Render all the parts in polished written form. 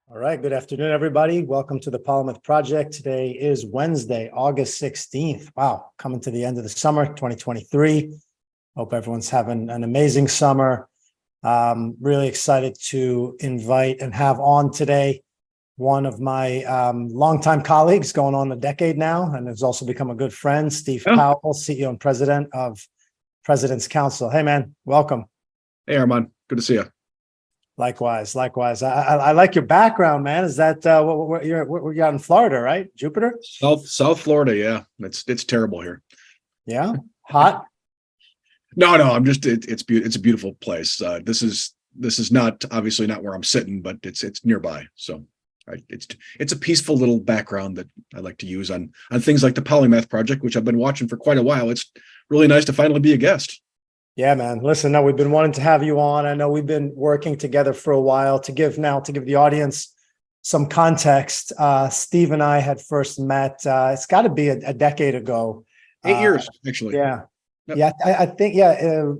All right. Good afternoon, everybody. Welcome to the Polymath Project. Today is Wednesday, August 16th. Wow. Coming to the end of the summer, 2023. Hope everyone's having an amazing summer. Really excited to invite and have on today one of my longtime colleagues, going on a decade now, and has also become a good friend, Steve Powell, CEO and president of President's Council. Hey, man, welcome. Hey, Arman. Good to see you. Likewise. I like your background, man. Is that you're out in Florida, right? Jupiter? South Florida, yeah. It's terrible here. Yeah, hot. No, I'm just it's a beautiful place. This is not obviously not where I'm sitting, but it's nearby. So it's a peaceful little background that I like to use on things like the Polymath project, which I've been watching for quite a while. It's really nice to finally be a guest. Yeah, man. Listen, no, we've been wanting to have you on. I know we've been working together for a while. To give the audience some context, Steve and I had first met, it's got to be a decade ago. 8 years, actually. Yeah. Yep. Yeah, I think,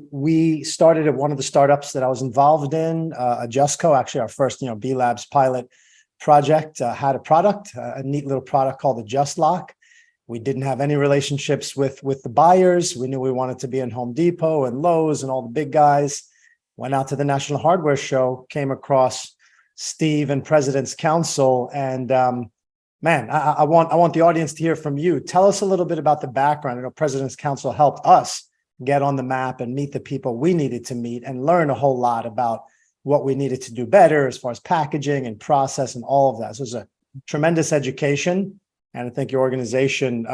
we started at one of the startups that I was involved in, Adjustco, actually our first, b.labs pilot project, had a product, a neat little product called AdjustLock. We didn't have any relationships with the buyers. We knew we wanted to be in Home Depot and Lowe's and all the big guys. Went out to the National Hardware Show, came across Steve and President's Council, and man, I want the audience to hear from you. Tell us a little bit about the background. I know President's Council helped us get on the map and meet the people we needed to meet and learn a whole lot about what we needed to do better as far as packaging and process and all of that. So it was a tremendous education. And I think your organization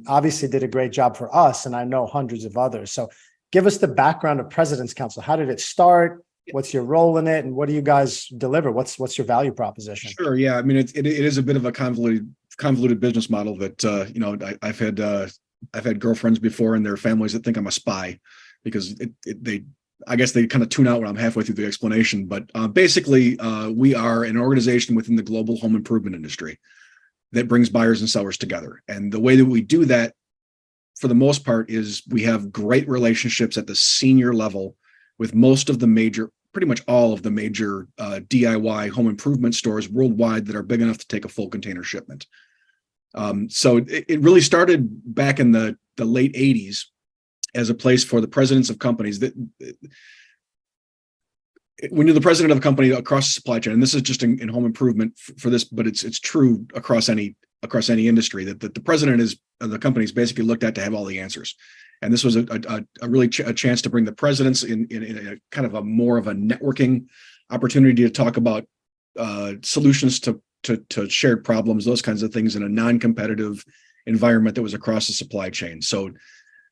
obviously did a great job for us, and I know hundreds of others. So give us the background of President's Council. How did it start? What's your role in it? And what do you guys deliver? What's your value proposition? Sure. Yeah. I mean, it is a bit of a convoluted business model that, I've had girlfriends before and their families that think I'm a spy because I guess they kind of tune out when I'm halfway through the explanation. But basically, we are an organization within the global home improvement industry that brings buyers and sellers together. And the way that we do that, for the most part, is we have great relationships at the senior level with pretty much all of the major DIY home improvement stores worldwide that are big enough to take a full container shipment. So it really started back in the late 80s as a place for the presidents of companies that when you're the president of a company across the supply chain, and this is just in home improvement for this, but it's true across any industry, that the president of the company is basically looked at to have all the answers. And this was a really a chance to bring the presidents in a kind of a more of a networking opportunity to talk about solutions to shared problems, those kinds of things, in a non-competitive environment that was across the supply chain. So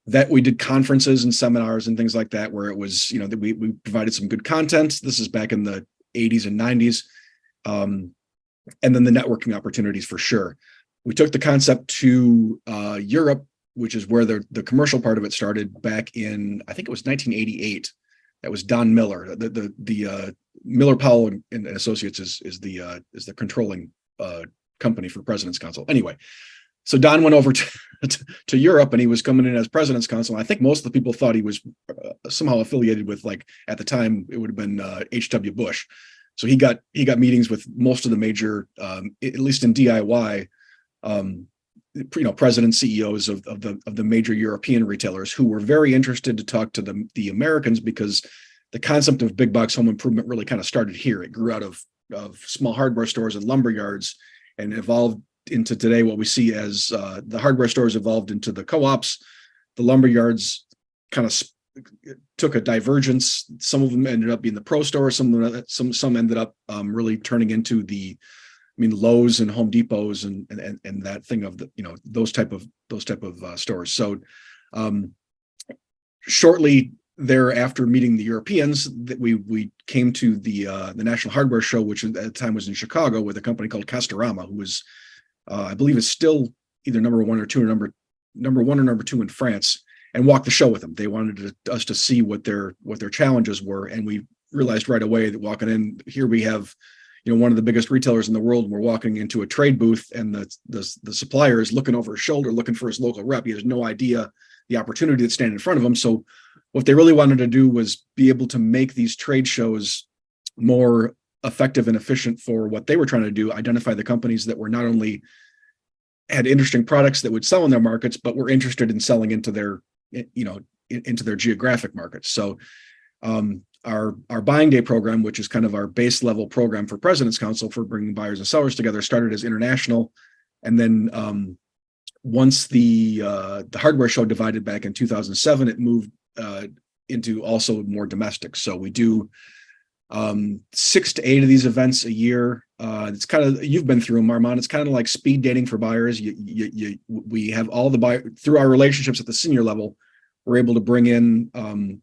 that we did conferences and seminars and things like that, where it was, that we provided some good content. This is back in the 80s and 90s. And then the networking opportunities for sure. We took the concept to Europe, which is where the commercial part of it started back in, I think it was 1988. That was Don Miller. The Miller Powell and Associates is the controlling company for President's Council. Anyway, so Don went over to Europe, and he was coming in as President's Council. I think most of the people thought he was somehow affiliated with, like, at the time it would have been H.W. Bush. So he got meetings with most of the major, at least in DIY, president CEOs of the major European retailers, who were very interested to talk to the Americans, because the concept of big box home improvement really kind of started here. It grew out of small hardware stores and lumber yards and evolved into today what we see as the hardware stores evolved into the co-ops. The lumber yards kind of took a divergence. Some of them ended up being the pro store. Some ended up really turning into Lowe's and Home Depots and that thing of those type of stores. So shortly thereafter, meeting the Europeans, that we came to the National Hardware Show, which at the time was in Chicago, with a company called Castorama, who was I believe is still either number one or number two in France, and walked the show with them. They wanted us to see what their challenges were, and we realized right away that walking in here, we have one of the biggest retailers in the world, and we're walking into a trade booth, and the supplier is looking over his shoulder, looking for his local rep. He has no idea the opportunity that's standing in front of him. So what they really wanted to do was be able to make these trade shows more effective and efficient for what they were trying to do, identify the companies that were not only had interesting products that would sell in their markets, but were interested in selling into their, into their geographic markets. So our buying day program, which is kind of our base level program for President's Council for bringing buyers and sellers together, started as international. And then once the hardware show divided back in 2007, it moved into also more domestic. So we do 6 to 8 of these events a year. It's kind of, you've been through them, Arman. It's kind of like speed dating for buyers. We have all the buyer through our relationships at the senior level. We're able to bring in an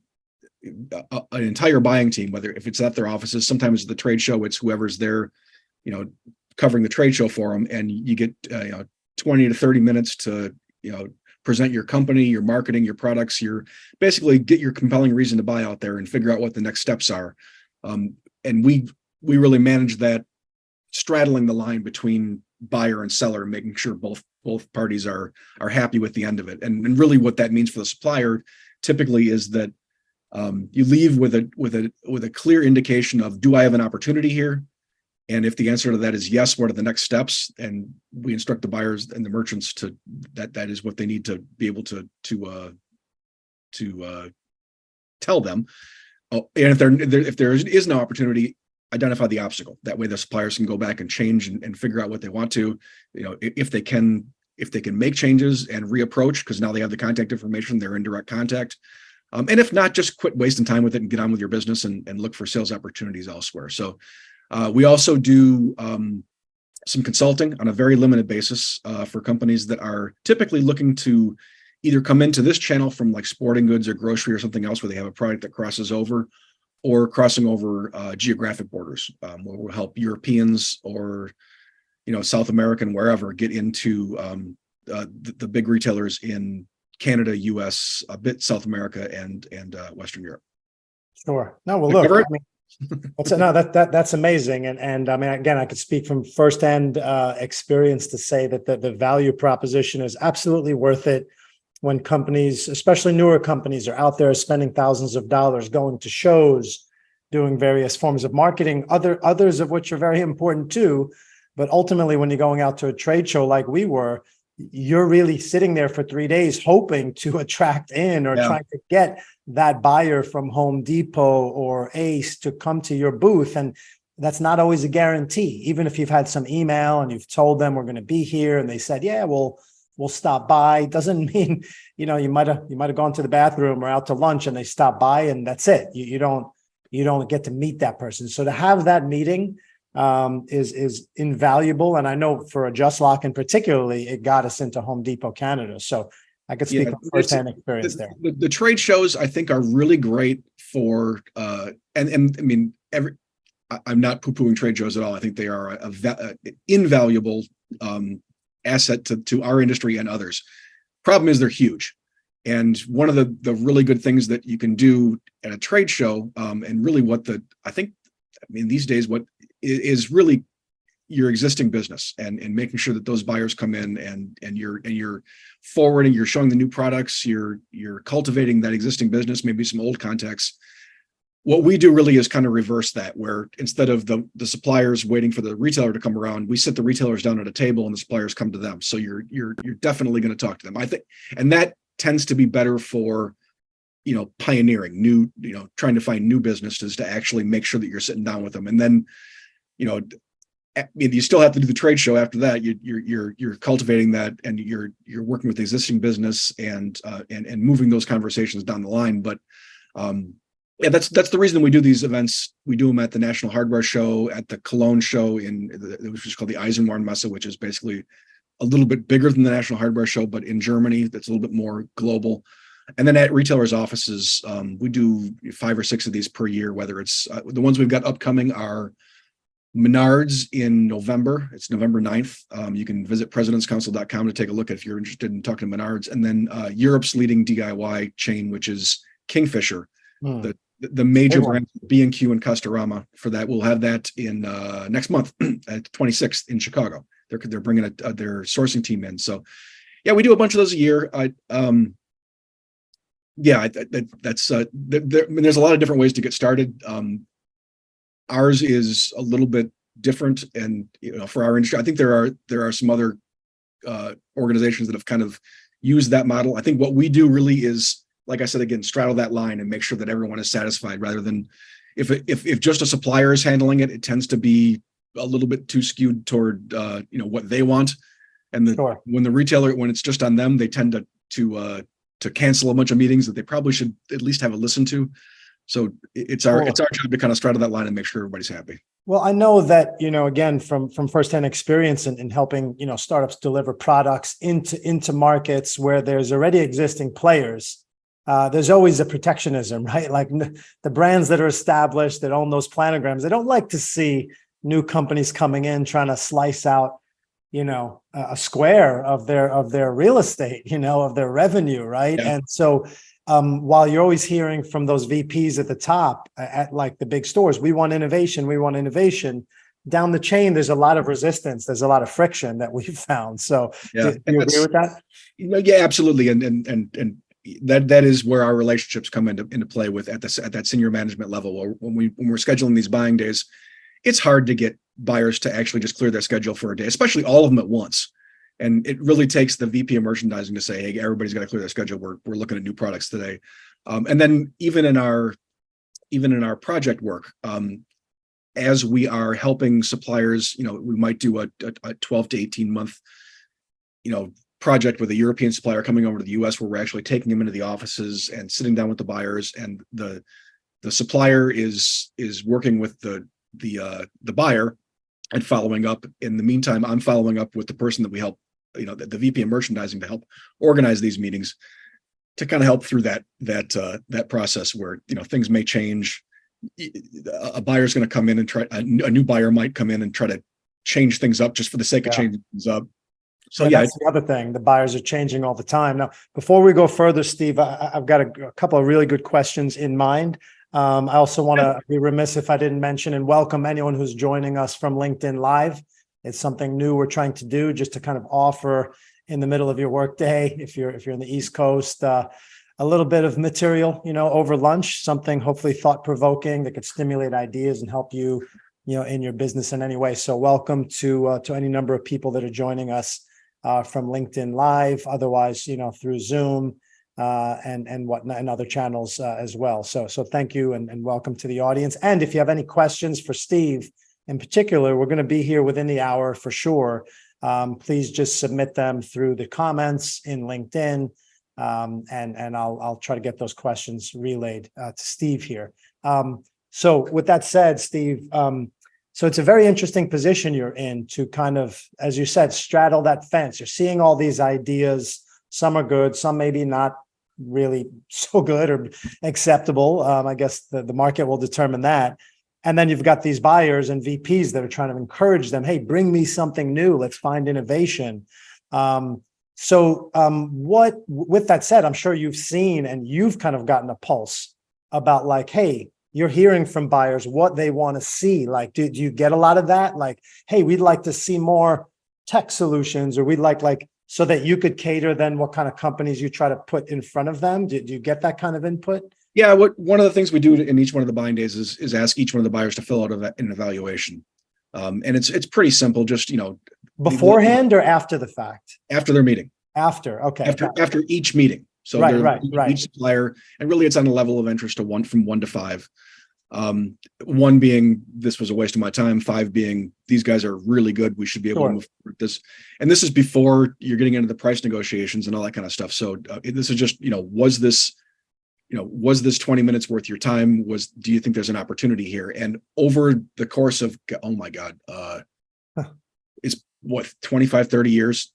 entire buying team, whether if it's at their offices, sometimes at the trade show, it's whoever's there, covering the trade show for them, and you get 20 to 30 minutes to present your company, your marketing, your products, your basically get your compelling reason to buy out there and figure out what the next steps are. And we really manage that, straddling the line between buyer and seller, making sure both parties are happy with the end of it. And really what that means for the supplier typically is that you leave with a clear indication of, do I have an opportunity here? And if the answer to that is yes, what are the next steps? And we instruct the buyers and the merchants to that is what they need to be able to tell them. Oh, and if there is no opportunity, identify the obstacle. That way the suppliers can go back and change and figure out what they want to, if they can make changes and reapproach, because now they have the contact information, they're in direct contact. And if not, just quit wasting time with it and get on with your business and look for sales opportunities elsewhere. So we also do some consulting on a very limited basis for companies that are typically looking to either come into this channel from like sporting goods or grocery or something else where they have a product that crosses over, or crossing over geographic borders, where we'll help Europeans or South American, wherever, get into the big retailers in Canada, US, a bit South America, and Western Europe. Sure. No, well, look, I mean, that's amazing. And I mean, again, I could speak from firsthand experience to say that the value proposition is absolutely worth it when companies, especially newer companies, are out there spending thousands of dollars going to shows, doing various forms of marketing, others of which are very important too. But ultimately, when you're going out to a trade show like we were, you're really sitting there for 3 days hoping to attract in or trying to get that buyer from Home Depot or Ace to come to your booth. And that's not always a guarantee. Even if you've had some email and you've told them we're going to be here and they said, yeah, we'll stop by, doesn't mean, you might have gone to the bathroom or out to lunch and they stop by and that's it. You don't get to meet that person. So to have that meeting is invaluable. And I know for a Just Lock in particularly, it got us into Home Depot Canada. So I could speak from firsthand experience there. The trade shows, I think, are really great for, and I mean, I'm not poo-pooing trade shows at all. I think they are an invaluable asset to our industry and others. Problem is they're huge. And one of the really good things that you can do at a trade show, and really these days, what is really your existing business and making sure that those buyers come in and you're forwarding, you're showing the new products, you're cultivating that existing business, maybe some old contacts. What we do really is kind of reverse that, where instead of the suppliers waiting for the retailer to come around, we sit the retailers down at a table and the suppliers come to them. So you're definitely going to talk to them, I think, and that tends to be better for pioneering new, trying to find new businesses to actually make sure that you're sitting down with them. And then you still have to do the trade show after that. You're cultivating that, and you're working with the existing business and moving those conversations down the line. But yeah, that's the reason we do these events. We do them at the National Hardware Show, at the Cologne show, which is called the Eisenwarenmesse, which is basically a little bit bigger than the National Hardware Show, but in Germany, that's a little bit more global. And then at retailers' offices, we do 5 or 6 of these per year. Whether it's the ones we've got upcoming are Menards in November. It's November 9th. You can visit presidentscouncil.com to take a look if you're interested in talking to Menards. And then Europe's leading DIY chain, which is Kingfisher, the major brand, B&Q and Castorama. For that, we'll have that in next month at 26th in Chicago. They're bringing their sourcing team in. So yeah, we do a bunch of those a year. There's a lot of different ways to get started. Ours is a little bit different, and for our industry, I think there are some other organizations that have kind of used that model. I think what we do really is, like I said, again, straddle that line and make sure that everyone is satisfied, rather than if just a supplier is handling it, it tends to be a little bit too skewed toward what they want. And when it's just on them, they tend to cancel a bunch of meetings that they probably should at least have a listen to. So it's our job to kind of straddle that line and make sure everybody's happy. Well, I know that, again, from firsthand experience in helping, startups deliver products into markets where there's already existing players, there's always a protectionism, right? Like the brands that are established, that own those planograms, they don't like to see new companies coming in trying to slice out, a square of their real estate, of their revenue, right? Yeah. And so while you're always hearing from those VPs at the top at like the big stores, we want innovation, down the chain, there's a lot of resistance. There's a lot of friction that we've found. So do you agree with that? Yeah, absolutely. And that is where our relationships come into play with at that senior management level. When we're scheduling these buying days, it's hard to get buyers to actually just clear their schedule for a day, especially all of them at once. And it really takes the VP of merchandising to say, hey, everybody's got to clear their schedule. We're looking at new products today. And then even in our project work, as we are helping suppliers, we might do a 12 to 18 month, project with a European supplier coming over to the US, where we're actually taking them into the offices and sitting down with the buyers, and the supplier is working with the buyer and following up. In the meantime, I'm following up with the person that we help, the VP of merchandising, to help organize these meetings, to kind of help through that process where, things may change. A buyer's going to come in and try, a new buyer might come in and try to change things up just for the sake of changing things up. So that's the other thing. The buyers are changing all the time. Now, before we go further, Steve, I've got a couple of really good questions in mind. I also want to be remiss if I didn't mention and welcome anyone who's joining us from LinkedIn Live. It's something new we're trying to do, just to kind of offer in the middle of your workday, if you're in the East Coast, a little bit of material, over lunch, something hopefully thought-provoking that could stimulate ideas and help you, in your business in any way. So welcome to any number of people that are joining us from LinkedIn Live, otherwise, through Zoom and whatnot, and other channels as well. So thank you and welcome to the audience. And if you have any questions for Steve in particular, we're going to be here within the hour for sure. Please just submit them through the comments in LinkedIn, and I'll try to get those questions relayed to Steve here. So with that said, Steve, so it's a very interesting position you're in to kind of, as you said, straddle that fence. You're seeing all these ideas. Some are good, some maybe not really so good or acceptable. I guess the market will determine that. And then you've got these buyers and VPs that are trying to encourage them, hey, bring me something new. Let's find innovation. What, with that said, I'm sure you've seen and you've kind of gotten a pulse about like, hey, you're hearing from buyers what they want to see. Like, do you get a lot of that? Like, hey, we'd like to see more tech solutions, or we'd like, so that you could cater then what kind of companies you try to put in front of them. Do you get that kind of input? Yeah. One of the things we do in each one of the buying days is ask each one of the buyers to fill out an evaluation. And it's pretty simple. Just, beforehand or after the fact? After their meeting. After. Okay. After each meeting. So right. Each supplier, and really it's on a level of interest from 1 to 5. 1 being, this was a waste of my time. 5 being, these guys are really good. We should be able to move forward with this. And this is before you're getting into the price negotiations and all that kind of stuff. So this is just, was this 20 minutes worth your time? Do you think there's an opportunity here? And over the course of, oh my God, it's what, 25, 30 years,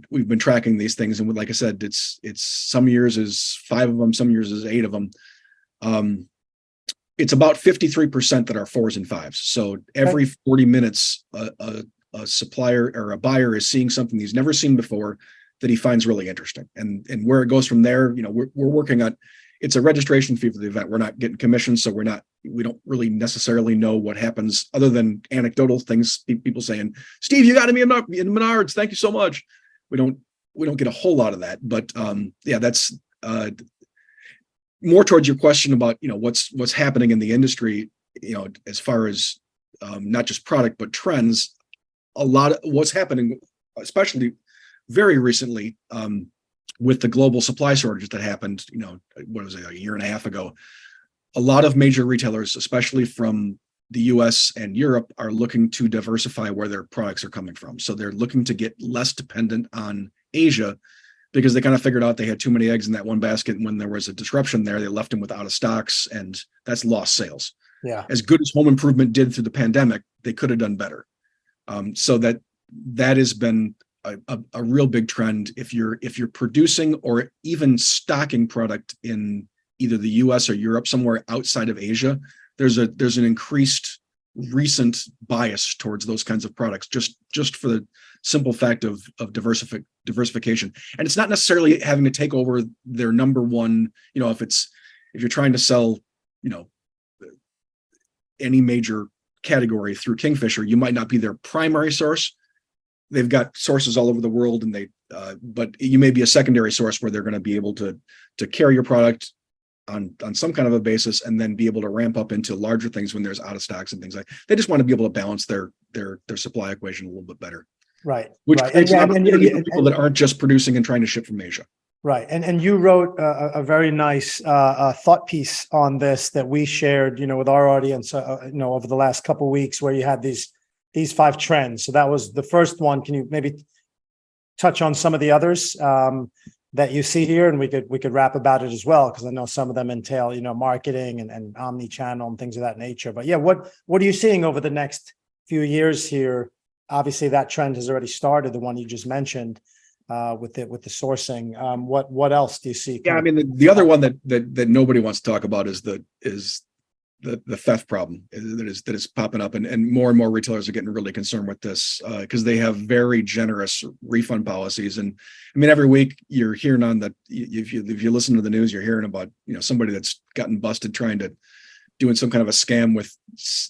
we've been tracking these things. And like I said, it's some years is 5 of them, some years is 8 of them. It's about 53% that are 4s and 5s. So every 40 minutes, a supplier or a buyer is seeing something he's never seen before that he finds really interesting. And where it goes from there, we're working on, it's a registration fee for the event. We're not getting commissions, so we don't really necessarily know what happens other than anecdotal things. People saying, "Steve, you got me in Menards. Thank you so much." We don't get a whole lot of that, but that's more towards your question about what's happening in the industry. As far as not just product, but trends, a lot of what's happening, especially very recently, with the global supply shortages that happened, what was it, a year and a half ago, a lot of major retailers, especially from the US and Europe, are looking to diversify where their products are coming from. So they're looking to get less dependent on Asia, because they kind of figured out they had too many eggs in that one basket. And when there was a disruption there, they left them with out of stocks, and that's lost sales. Yeah. As good as home improvement did through the pandemic, they could have done better. So that has been a real big trend. If you're producing or even stocking product in either the US or Europe, somewhere outside of Asia, there's an increased recent bias towards those kinds of products, just for the simple fact of diversification. And it's not necessarily having to take over their number one, if you're trying to sell, any major category through Kingfisher, you might not be their primary source. They've got sources all over the world, and but you may be a secondary source where they're going to be able to carry your product on some kind of a basis, and then be able to ramp up into larger things when there's out of stocks and things like. They just want to be able to balance their supply equation a little bit better. Right. Which right. creates an opportunity for people that aren't just producing and trying to ship from Asia. Right. And you wrote a very nice thought piece on this that we shared, with our audience, over the last couple of weeks, where you had these 5 trends. So that was the first one. Can you maybe touch on some of the others that you see here? And we could rap about it as well, because I know some of them entail, marketing and omni-channel and things of that nature. But yeah, what are you seeing over the next few years here? Obviously, that trend has already started, the one you just mentioned, with the sourcing. What else do you see? Yeah, I mean, the other one that nobody wants to talk about is the theft problem that is popping up, and more retailers are getting really concerned with this, because they have very generous refund policies. And I mean, every week you're hearing if you listen to the news, you're hearing about somebody that's gotten busted doing some kind of a scam with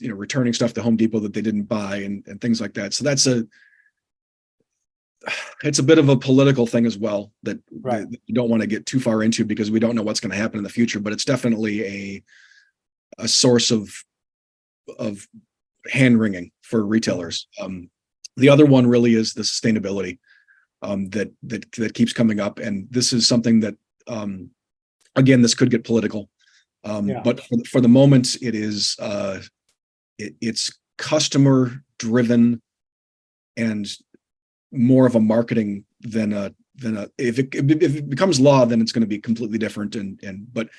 returning stuff to Home Depot that they didn't buy, and things like that. So it's a bit of a political thing as well that you don't want to get too far into, because we don't know what's going to happen in the future. But it's definitely a source of hand wringing for retailers. The other one really is the sustainability that keeps coming up, and this is something that again, this could get political. But for the moment, it is it's customer driven and more of a marketing than a if it becomes law, then it's going to be completely different. But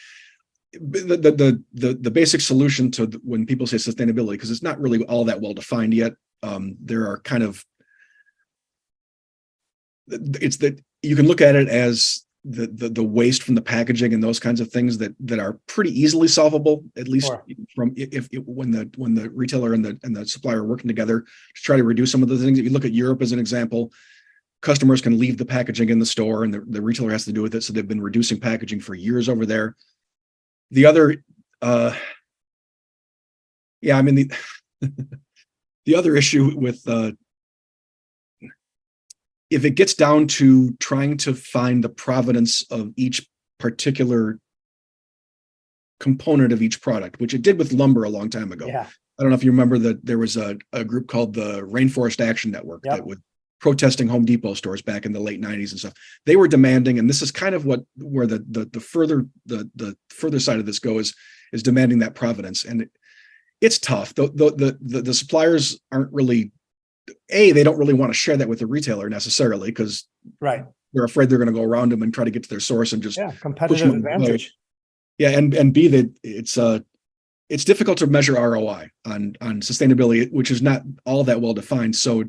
the basic solution to when people say sustainability, because it's not really all that well defined yet, there are kind of, it's that you can look at it as the waste from the packaging and those kinds of things that are pretty easily solvable, at least from when the retailer and the supplier are working together to try to reduce some of the things. If you look at Europe as an example, customers can leave the packaging in the store, and the retailer has to do with it. So they've been reducing packaging for years over there. The other, the other issue with if it gets down to trying to find the provenance of each particular component of each product, which it did with lumber a long time ago. Yeah. I don't know if you remember that there was a group called the Rainforest Action Network that was protesting Home Depot stores back in the late 90s and stuff. They were demanding, and this is kind of where the further side of this goes, is demanding that provenance. And it's tough. The suppliers aren't really, they don't really want to share that with the retailer necessarily, because they're afraid they're going to go around them and try to get to their source and just competitive advantage. Yeah, and B, that it's difficult to measure ROI on sustainability, which is not all that well defined. So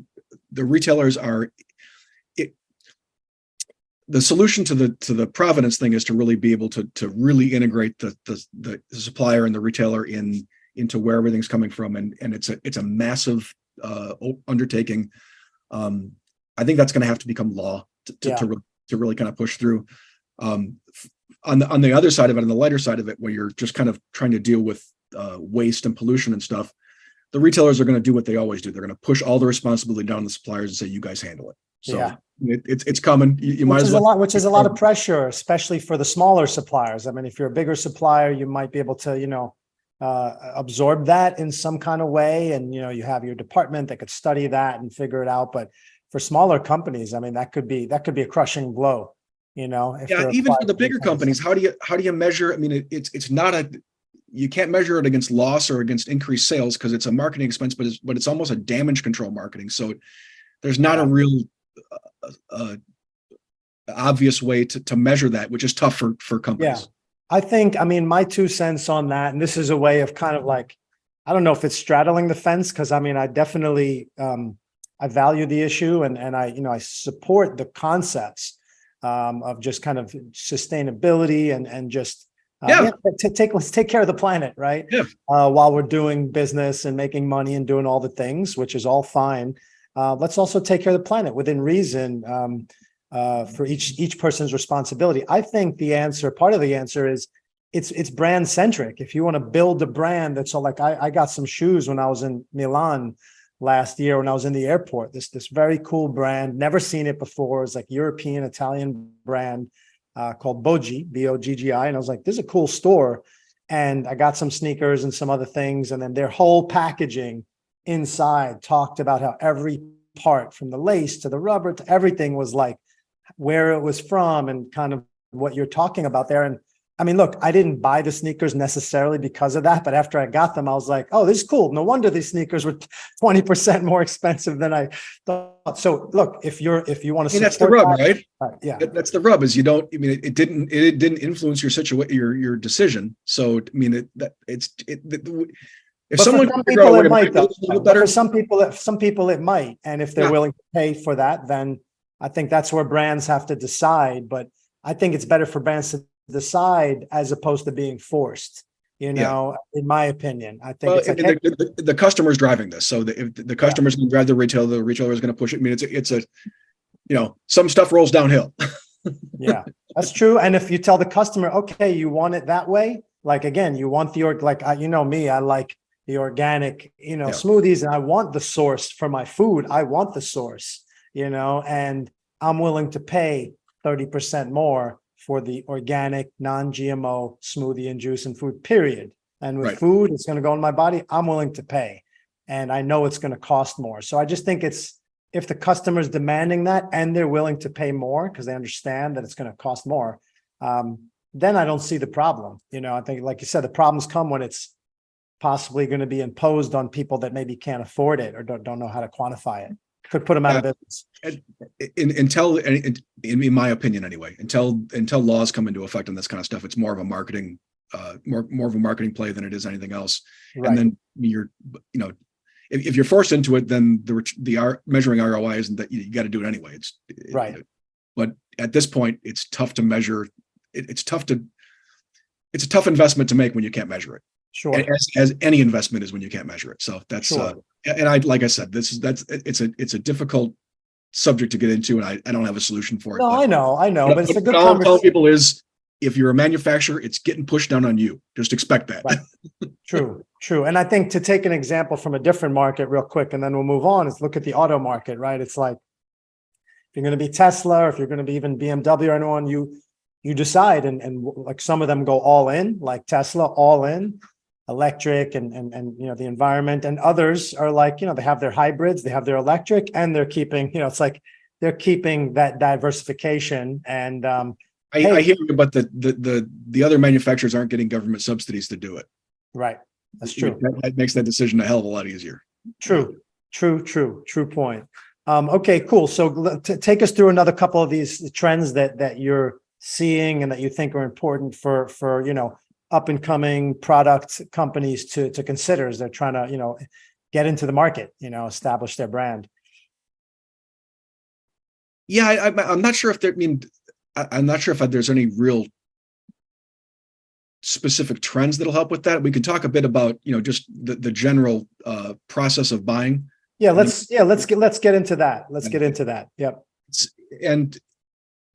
the retailers the solution to the provenance thing is to really be able to really integrate the supplier and the retailer into where everything's coming from, and it's a massive undertaking. I think that's going to have to become law to really kind of push through. On the other side of it, on the lighter side of it, where you're just kind of trying to deal with waste and pollution and stuff, the retailers are going to do what they always do. They're going to push all the responsibility down on the suppliers and say, "You guys handle it." So it's coming. You might as well. Which is a lot of pressure, especially for the smaller suppliers. I mean, if you're a bigger supplier, you might be able to, absorb that in some kind of way. And, you have your department that could study that and figure it out. But for smaller companies, I mean, that could be a crushing blow, if Yeah, they're even for applied the to these bigger kind of companies, things. how do you measure? I mean, it's not you can't measure it against loss or against increased sales because it's a marketing expense, but it's almost a damage control marketing. So there's not a Yeah. real obvious way to measure that, which is tough for Yeah. companies. I mean, my 2 cents on that, and this is a way of kind of like, I don't know if it's straddling the fence, because I mean, I definitely, I value the issue, and I support the concepts of just kind of sustainability and just Yeah. let's take care of the planet, right? Yeah. While we're doing business and making money and doing all the things, which is all fine. Let's also take care of the planet within reason. For each person's responsibility. I think part of the answer is it's brand centric. If you want to build a brand that's all like, I got some shoes when I was in Milan last year when I was in the airport. This very cool brand, never seen it before. It's like European Italian brand called Boggi, Boggi, and I was like, this is a cool store. And I got some sneakers and some other things, and then their whole packaging inside talked about how every part, from the lace to the rubber to everything, was like where it was from and kind of what you're talking about there. And I mean, look, I didn't buy the sneakers necessarily because of that, but after I got them, I was like, oh, this is cool. No wonder these sneakers were 20% more expensive than I thought. So look, if you want to That's the rub, right? Yeah, That's the rub is you don't, I mean, it didn't influence your situation, your decision. So, I mean, if but someone for some figure out a people way it to might, make though. those a little But better, for some people it might. And if they're yeah, willing to pay for that, then I think that's where brands have to decide. But I think it's better for brands to decide as opposed to being forced, yeah. in my opinion. I think Well, it's I like, mean, hey, the customer's driving this, so if the yeah, customer's going to drive the retailer is going to push it. I mean, it's a some stuff rolls downhill. yeah, that's true. And if you tell the customer, okay, you want it that way, like, again, you want me, I like the organic, Yeah. smoothies, and I want the source for my food. I want the source, and I'm willing to pay 30% more for the organic, non-GMO smoothie and juice and food, period. And with Right. food, it's going to go in my body. I'm willing to pay. And I know it's going to cost more. So I just think if the customer's demanding that and they're willing to pay more because they understand that it's going to cost more, then I don't see the problem. I think, like you said, the problems come when it's possibly going to be imposed on people that maybe can't afford it or don't know how to quantify it. Could put them out of business. In my opinion, anyway, until laws come into effect on this kind of stuff, it's more of a marketing, more of a marketing play than it is anything else. Right. And then if you're forced into it, then the measuring ROI isn't that you got to do it anyway. Right. But at this point, it's tough to measure. It's a tough investment to make when you can't measure it. Sure. As any investment is when you can't measure it. So that's sure. And like I said, it's a difficult subject to get into, and I don't have a solution for it. No, I know, but it's a good all I'm telling conversation. people is, if you're a manufacturer, it's getting pushed down on you. Just expect that. Right. True. And I think, to take an example from a different market real quick, and then we'll move on, is look at the auto market, right? It's like, if you're going to be Tesla, or if you're going to be even BMW or anyone, you decide, and like some of them go all in, like Tesla, all in, electric and the environment, and others are like, they have their hybrids, they have their electric, and they're keeping, it's like they're keeping that diversification. And I hear you, but the other manufacturers aren't getting government subsidies to do it. Right. That's true. That makes that decision a hell of a lot easier. True point. Okay, cool. So take us through another couple of these trends that you're seeing and that you think are important for up and coming product companies to consider as they're trying to get into the market, establish their brand. Yeah, I'm not sure if I'm not sure if there's any real specific trends that'll help with that. We can talk a bit about just the general process of buying. Yeah, let's get into that. Let's get into that. Yep. And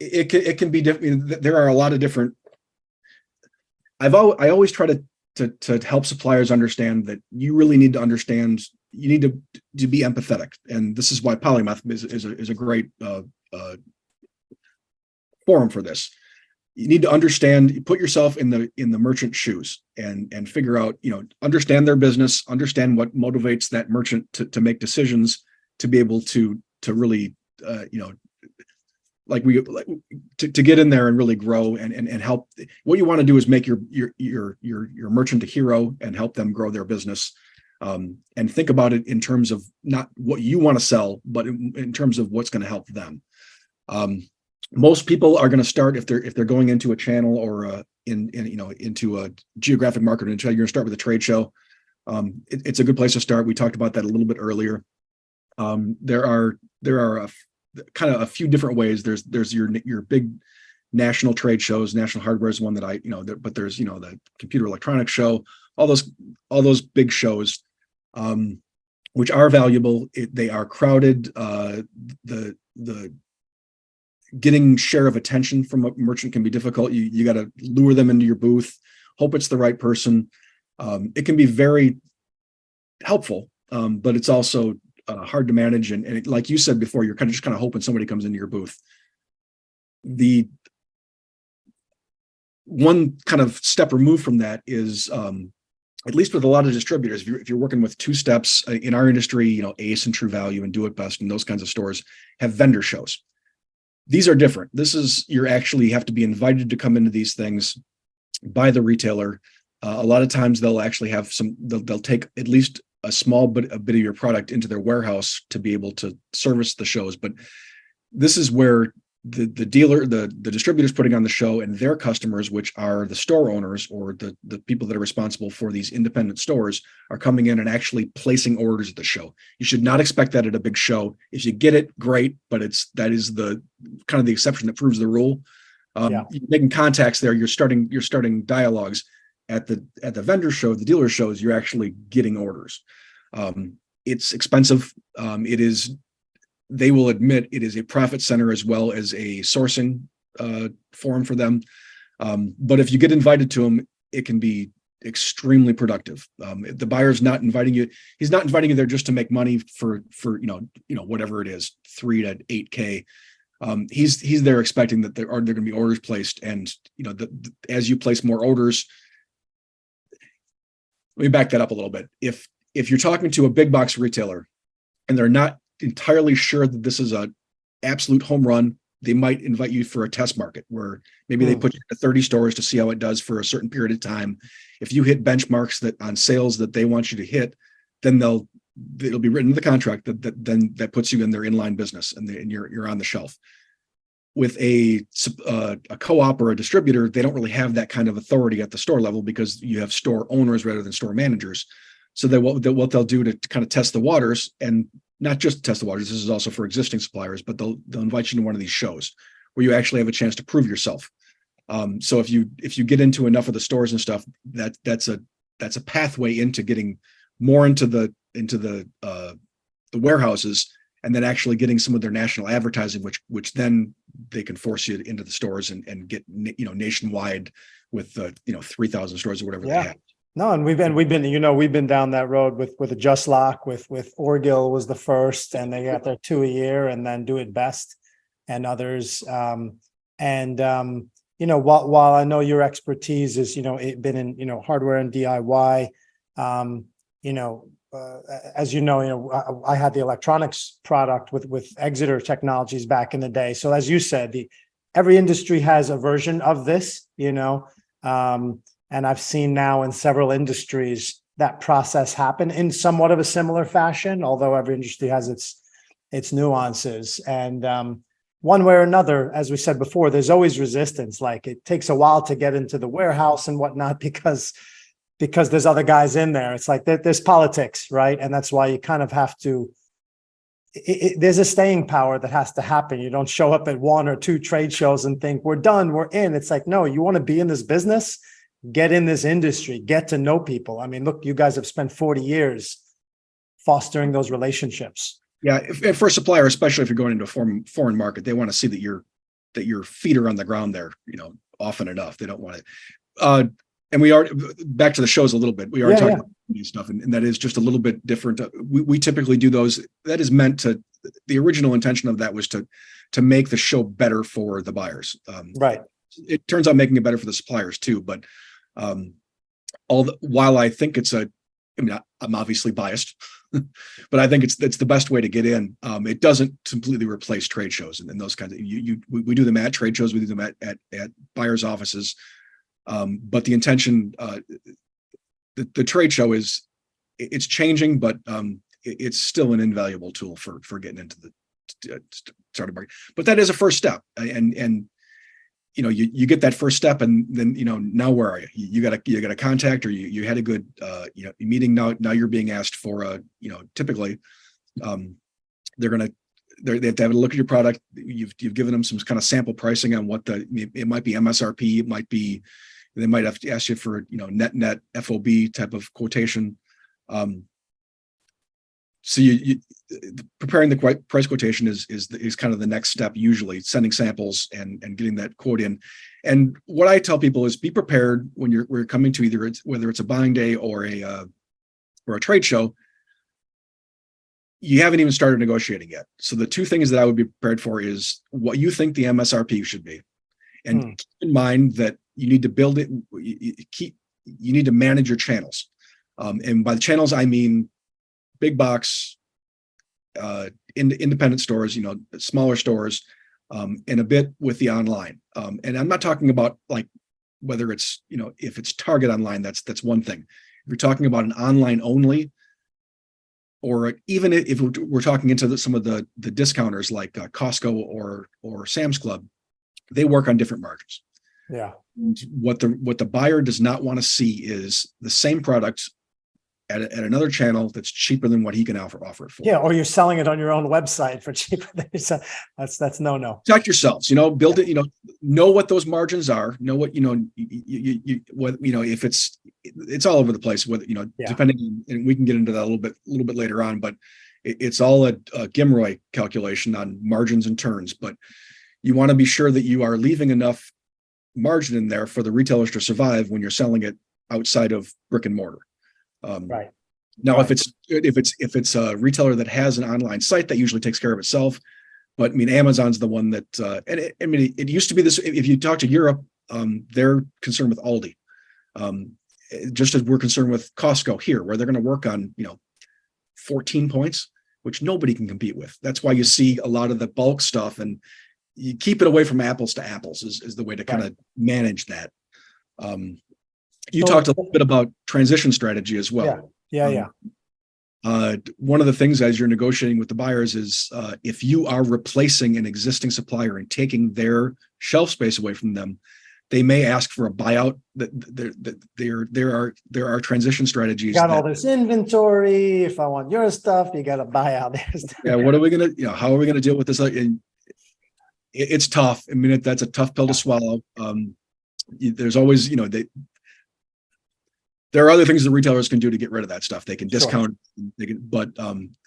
it can be different. There are a lot of different. I always try to help suppliers understand that you really need to understand. You need to be empathetic, and this is why Polymath is a great forum for this. you need to put yourself in the merchant shoes and figure out, understand their business, understand what motivates that merchant to make decisions, to be able to really, to get in there and really grow and help. What you want to do is make your merchant a hero and help them grow their business. And think about it in terms of not what you want to sell, but in terms of what's going to help them. Most people are going to start, if they're going into a channel or into a geographic market, you're going to start with a trade show. It's a good place to start. We talked about that a little bit earlier. There are kind of a few different ways. There's your big national trade shows. National Hardware is one that but there's the Computer Electronics Show, all those big shows, which are valuable. They are crowded. The getting share of attention from a merchant can be difficult. You got to lure them into your booth, hope it's the right person. It can be very helpful, but it's also hard to manage. And like you said before, you're kind of hoping somebody comes into your booth. The one kind of step removed from that is, at least with a lot of distributors, if you're working with two steps in our industry, Ace and True Value and Do It Best and those kinds of stores have vendor shows. These are different. You actually have to be invited to come into these things by the retailer. A lot of times they'll actually have they'll take at least a bit of your product into their warehouse to be able to service the shows. But this is where the distributors putting on the show and their customers, which are the store owners or the people that are responsible for these independent stores, are coming in and actually placing orders at the show. You should not expect that at a big show. If you get it, great, but that is the kind of the exception that proves the rule. You're making contacts there. You're starting dialogues at the vendor show, the dealer shows. You're actually getting orders. It's expensive. They will admit it is a profit center as well as a sourcing forum for them. But if you get invited to them, it can be extremely productive. The buyer's not inviting you. He's not inviting you there just to make money for whatever it is, 3 to 8K. He's there expecting that there are going to be orders placed, and as you place more orders. Let me back that up a little bit. If you're talking to a big box retailer and they're not entirely sure that this is a absolute home run, they might invite you for a test market where maybe they put you to 30 stores to see how it does for a certain period of time. If you hit benchmarks that on sales that they want you to hit, then it'll be written in the contract that puts you in their inline business and you're on the shelf. With a co-op or a distributor, they don't really have that kind of authority at the store level because you have store owners rather than store managers. So what they'll do to kind of test the waters, and not just test the waters, this is also for existing suppliers, but they'll invite you to one of these shows where you actually have a chance to prove yourself. So if you get into enough of the stores and stuff, that's a pathway into getting more into the warehouses, and then actually getting some of their national advertising, which then they can force you into the stores and get nationwide with 3,000 stores or whatever they have. No, and we've been down that road with a Just Lock with Orgill was the first, and they got their 2 a year, and then Do It Best and others. While I know your expertise is been in hardware and DIY, as I had the electronics product with Exeter Technologies back in the day. So as you said, every industry has a version of this, and I've seen now in several industries that process happen in somewhat of a similar fashion, although every industry has its nuances. And one way or another, as we said before, there's always resistance. Like it takes a while to get into the warehouse and whatnot because there's other guys in there. It's like there's politics, right? And that's why you kind of have to, there's a staying power that has to happen. You don't show up at 1 or 2 trade shows and think we're done, we're in. It's like, no, you want to be in this business, get in this industry, get to know people. I mean, look, you guys have spent 40 years fostering those relationships. Yeah, if for a supplier, especially if you're going into a foreign market, they want to see that your feet are on the ground there, often enough. They don't want it. And we are back to the shows a little bit. We are talking about stuff, and that is just a little bit different. We typically do those. That is meant to. The original intention of that was to make the show better for the buyers. Right. it turns out making it better for the suppliers too. But while I think I'm obviously biased, but I think it's the best way to get in. It doesn't completely replace trade shows and those kinds of. We do them at trade shows. We do them at buyers' offices. But the intention, the trade show it's changing, but it's still an invaluable tool for getting into the startup market. But that is a first step, and you get that first step, and then now where are you? You got a contact, or you had a good meeting. Now you're being asked for typically they have to have a look at your product. You've given them some kind of sample pricing on what it might be MSRP, it might be. They might have to ask you for net FOB type of quotation. So you preparing the price quotation is kind of the next step, usually sending samples and getting that quote in. And what I tell people is be prepared when we're coming to whether it's a buying day or a trade show. You haven't even started negotiating yet. So the two things that I would be prepared for is what you think the MSRP should be, and keep in mind that you need to build it. You need to manage your channels, and by the channels I mean big box, independent stores, smaller stores, and a bit with the online. And I'm not talking about like whether it's if it's Target online, that's one thing. If you're talking about an online only, or even if we're talking into some of the discounters like Costco or Sam's Club, they work on different margins. Yeah. And what the buyer does not want to see is the same product at another channel that's cheaper than what he can offer it for. Yeah, or you're selling it on your own website for cheaper. That's no. Protect yourselves. Build it. Know what those margins are. Know what if it's all over the place. Whether depending, and we can get into that a little bit later on. But it's all a Gimroy calculation on margins and turns. But you want to be sure that you are leaving enough margin in there for the retailers to survive when you're selling it outside of brick and mortar. Right. Now, if it's a retailer that has an online site, that usually takes care of itself. But Amazon's the one that, it used to be this. If you talk to Europe, they're concerned with Aldi, just as we're concerned with Costco here, where they're going to work on 14 points, which nobody can compete with. That's why you see a lot of the bulk stuff, and you keep it away from apples to apples is the way to kind of manage that. You talked a little bit about transition strategy as well. Yeah. One of the things as you're negotiating with the buyers is if you are replacing an existing supplier and taking their shelf space away from them, they may ask for a buyout. There are transition strategies. You got all this inventory. If I want your stuff, you got to buy out their stuff. Yeah. What are we gonna? How are we gonna deal with this? And it's tough. That's a tough pill to swallow. There's always there are other things the retailers can do to get rid of that stuff. They can discount, but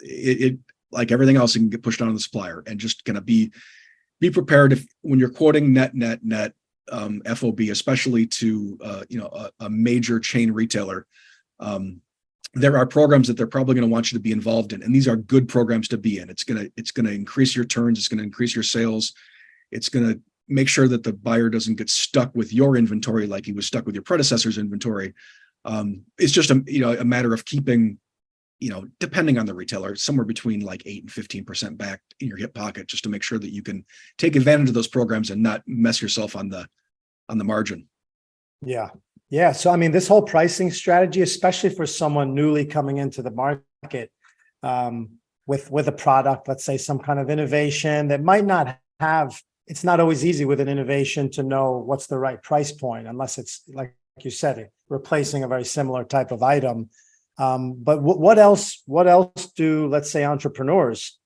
it like everything else, it can get pushed on the supplier, and just gonna be prepared when you're quoting net FOB, especially to a major chain retailer. There are programs that they're probably going to want you to be involved in, and these are good programs to be in. It's gonna increase your turns. It's going to increase your sales. It's going to make sure that the buyer doesn't get stuck with your inventory like he was stuck with your predecessor's inventory. It's just a matter of keeping, depending on the retailer, somewhere between like 8 and 15% back in your hip pocket, just to make sure that you can take advantage of those programs and not mess yourself on the margin. Yeah. So this whole pricing strategy, especially for someone newly coming into the market, with a product, let's say some kind of innovation that might not have. It's not always easy with an innovation to know what's the right price point, unless it's like you said, replacing a very similar type of item. But what else do, let's say, entrepreneurs,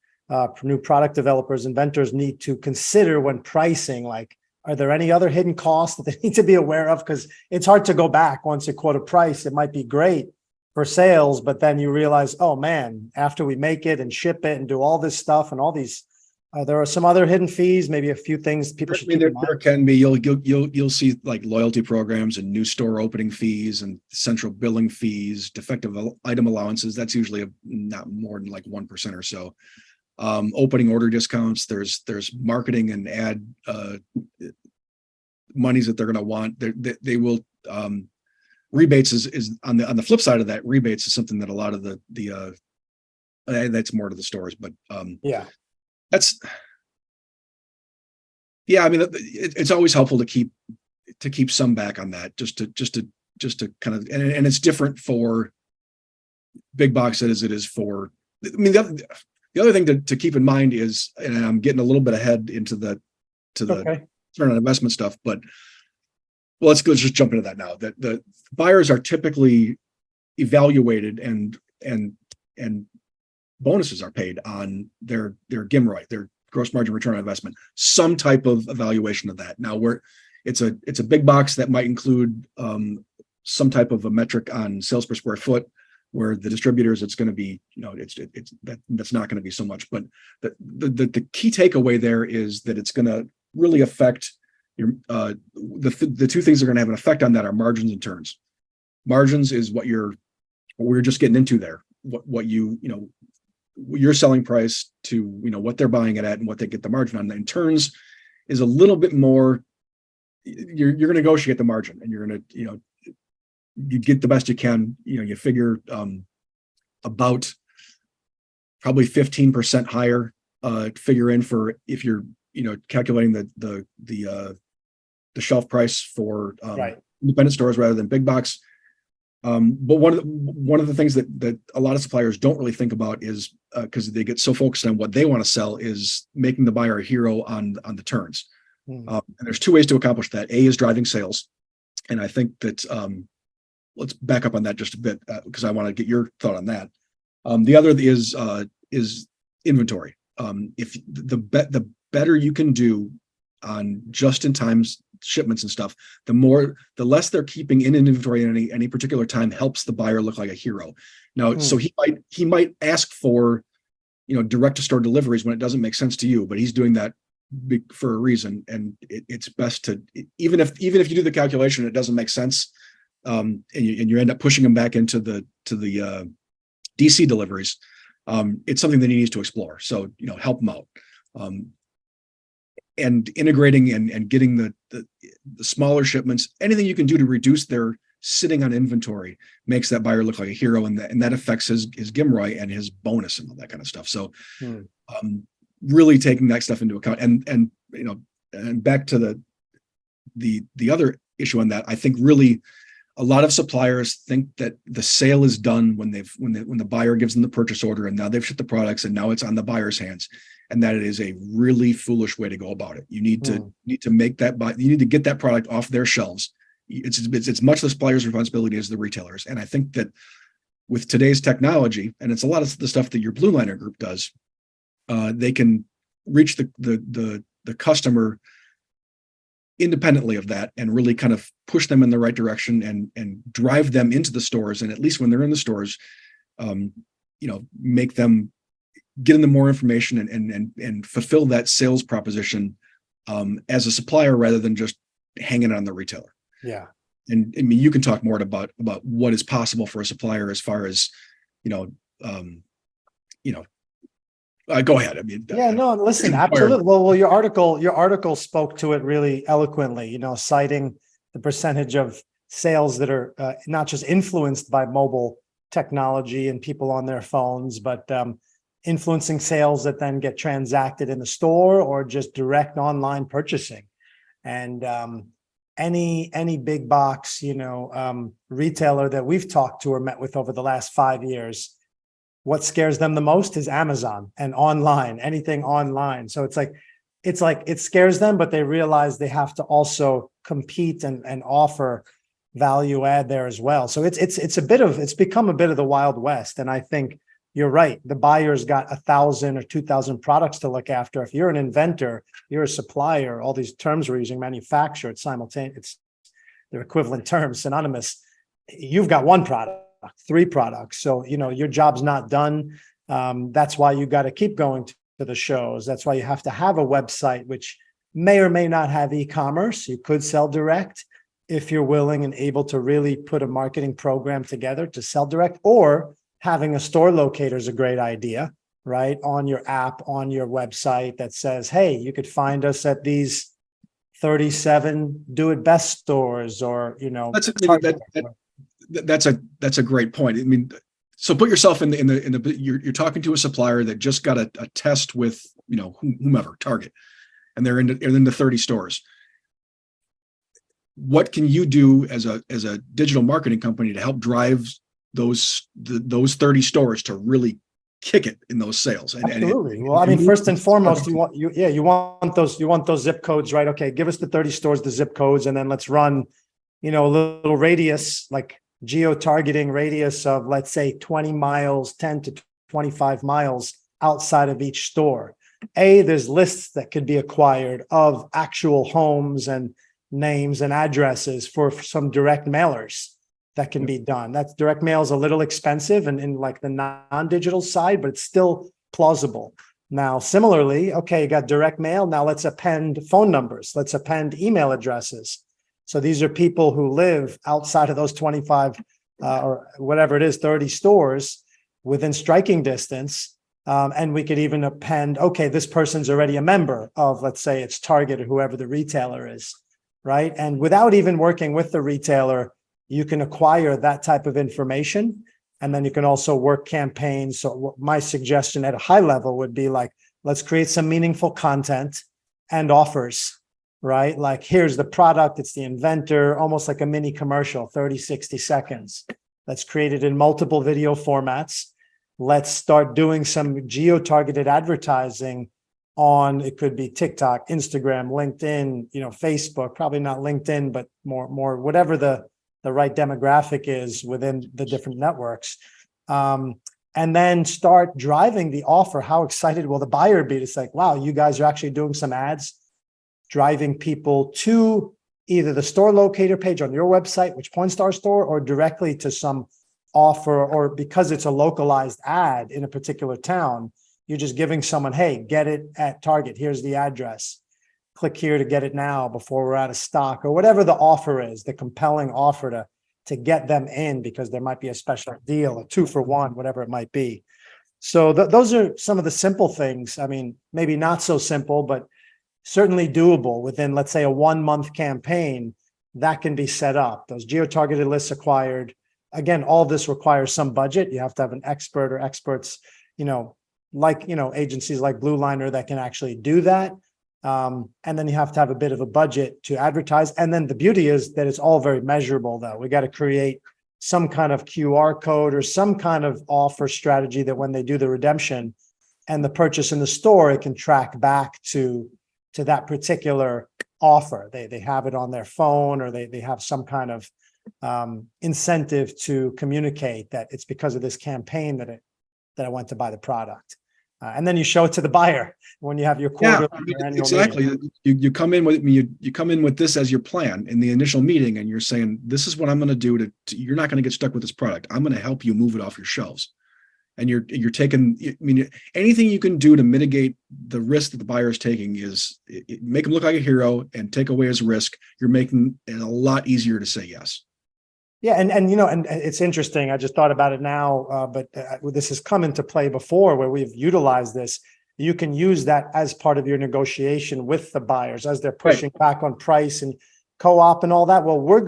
new product developers, inventors need to consider when pricing? Like, are there any other hidden costs that they need to be aware of? Because it's hard to go back once you quote a price. It might be great for sales, but then you realize, oh man, after we make it and ship it and do all this stuff and all these, there are some other hidden fees, maybe a few things people should keep in mind. There can be. You'll see like loyalty programs and new store opening fees and central billing fees, defective item allowances. That's usually not more than like 1% or so. Opening order discounts. There's marketing and ad monies that they're going to want. They will rebates is on the flip side of that. Rebates is something that a lot of the that's more to the stores, but Yeah. that's I mean, it's always helpful to keep some back on that, just to kind of, and it's different for big box as it is for. I mean, the other thing to keep in mind is, and I'm getting a little bit ahead into the Okay. return on investment stuff, but well, let's just jump into that now. That the buyers are typically evaluated and bonuses are paid on their GMROI, their gross margin return on investment, some type of evaluation of that. Now it's a big box that might include some type of a metric on sales per square foot, where the distributors, it's going to be, that's not going to be so much. But the key takeaway there is that it's going to really affect your the two things that are going to have an effect on that are margins and turns. Margins is what we're just getting into there. What your selling price to what they're buying it at and what they get the margin on. And turns is a little bit more. You're going to negotiate the margin, and you're going to you get the best you can. You figure about probably 15% higher figure in for if you're calculating the shelf price for Right. independent stores rather than big box. But one of the things that a lot of suppliers don't really think about is because they get so focused on what they want to sell is making the buyer a hero on the turns. And there's two ways to accomplish that. A is driving sales, and I think that let's back up on that just a bit because I want to get your thought on that. The other is inventory. If the better you can do on just-in-time shipments and stuff, the less they're keeping in inventory at any particular time helps the buyer look like a hero. Now, so he might ask for direct to store deliveries when it doesn't make sense to you, but he's doing that for a reason, and it's best to even if you do the calculation, it doesn't make sense, and you end up pushing them back into the DC deliveries. It's something that he needs to explore. So help them out. And integrating and getting the smaller shipments, anything you can do to reduce their sitting on inventory makes that buyer look like a hero, and that affects his GMROI and his bonus and all that kind of stuff. So, really taking that stuff into account, and back to the other issue on that, I think really a lot of suppliers think that the sale is done when the buyer gives them the purchase order, and now they've shipped the products and now it's on the buyer's hands. And that it is a really foolish way to go about it. You need to make that you need to get that product off their shelves. It's much the supplier's responsibility as the retailers. And I think that with today's technology, and it's a lot of the stuff that your Blue Liner group does, they can reach the customer independently of that and really kind of push them in the right direction and drive them into the stores. And at least when they're in the stores, make them getting them more information and fulfill that sales proposition as a supplier rather than just hanging it on the retailer. Yeah. And I mean, you can talk more about what is possible for a supplier as far as, go ahead. I mean, yeah, no, listen, absolutely. Well, your article spoke to it really eloquently, citing the percentage of sales that are not just influenced by mobile technology and people on their phones, but influencing sales that then get transacted in the store or just direct online purchasing. And any big box, retailer that we've talked to or met with over the last 5 years, what scares them the most is Amazon and online, anything online. So it's like it scares them, but they realize they have to also compete and offer value add there as well. So it's become a bit of the Wild West. And I think you're right. The buyer's got 1,000 or 2,000 products to look after. If you're an inventor, you're a supplier, all these terms we're using, manufacturer, it's simultaneous, they're equivalent terms, synonymous. You've got one product, 3 products. So, your job's not done. That's why you got to keep going to the shows. That's why you have to have a website, which may or may not have e-commerce. You could sell direct if you're willing and able to really put a marketing program together to sell direct, or having a store locator is a great idea, right? On your app, on your website that says, hey, you could find us at these 37 do it best stores, or, That's a, Target. that's a great point. I mean, so put yourself in the you're talking to a supplier that just got a test with whomever, Target, and they're in the 30 stores. What can you do as a digital marketing company to help drive those 30 stores to really kick it in those sales? Absolutely. Well, I mean, first and foremost, you want those zip codes, right? Okay, give us the 30 stores, the zip codes, and then let's run, a little radius, like geo-targeting radius of, let's say, 20 miles, 10 to 25 miles outside of each store. There's lists that could be acquired of actual homes and names and addresses for some direct mailers that can be done. That's direct mail is a little expensive and in like the non-digital side, but it's still plausible. Now, similarly, okay, you got direct mail. Now let's append phone numbers. Let's append email addresses. So these are people who live outside of those 25 or whatever it is, 30 stores within striking distance. And we could even append, okay, this person's already a member of, let's say it's Target or whoever the retailer is, right? And without even working with the retailer, you can acquire that type of information. And then you can also work campaigns. So my suggestion at a high level would be like, let's create some meaningful content and offers, right? Like, here's the product, it's the inventor, almost like a mini commercial, 30, 60 seconds. Let's create it in multiple video formats. Let's start doing some geo-targeted advertising on, it could be TikTok, Instagram, LinkedIn, Facebook, probably not LinkedIn, but more whatever the right demographic is within the different networks. And then start driving the offer. How excited will the buyer be? It's like, wow, you guys are actually doing some ads, driving people to either the store locator page on your website, which Pointstar store, or directly to some offer, or because it's a localized ad in a particular town, you're just giving someone, hey, get it at Target. Here's the address. Click here to get it now before we're out of stock, or whatever the offer is, the compelling offer to get them in, because there might be a special deal, a 2-for-1, whatever it might be. So those are some of the simple things. I mean, maybe not so simple, but certainly doable within, let's say, a 1-month campaign that can be set up. Those geo-targeted lists acquired. Again, all this requires some budget. You have to have an expert or experts, agencies like Blue Liner that can actually do that. And then you have to have a bit of a budget to advertise. And then the beauty is that it's all very measurable, though. We got to create some kind of QR code or some kind of offer strategy that when they do the redemption and the purchase in the store, it can track back to that particular offer. They have it on their phone, or they have some kind of incentive to communicate that it's because of this campaign that I went to buy the product. And then you show it to the buyer when you have your quarterly or annual exactly. meeting. You come in with you come in with this as your plan in the initial meeting, and you're saying, this is what I'm going to do to you're not going to get stuck with this product. I'm going to help you move it off your shelves. And you're taking, I mean, anything you can do to mitigate the risk that the buyer is taking is make him look like a hero and take away his risk. You're making it a lot easier to say yes. Yeah, and it's interesting. I just thought about it now, but this has come into play before where we've utilized this. You can use that as part of your negotiation with the buyers as they're pushing back on price and co-op and all that. Well, we're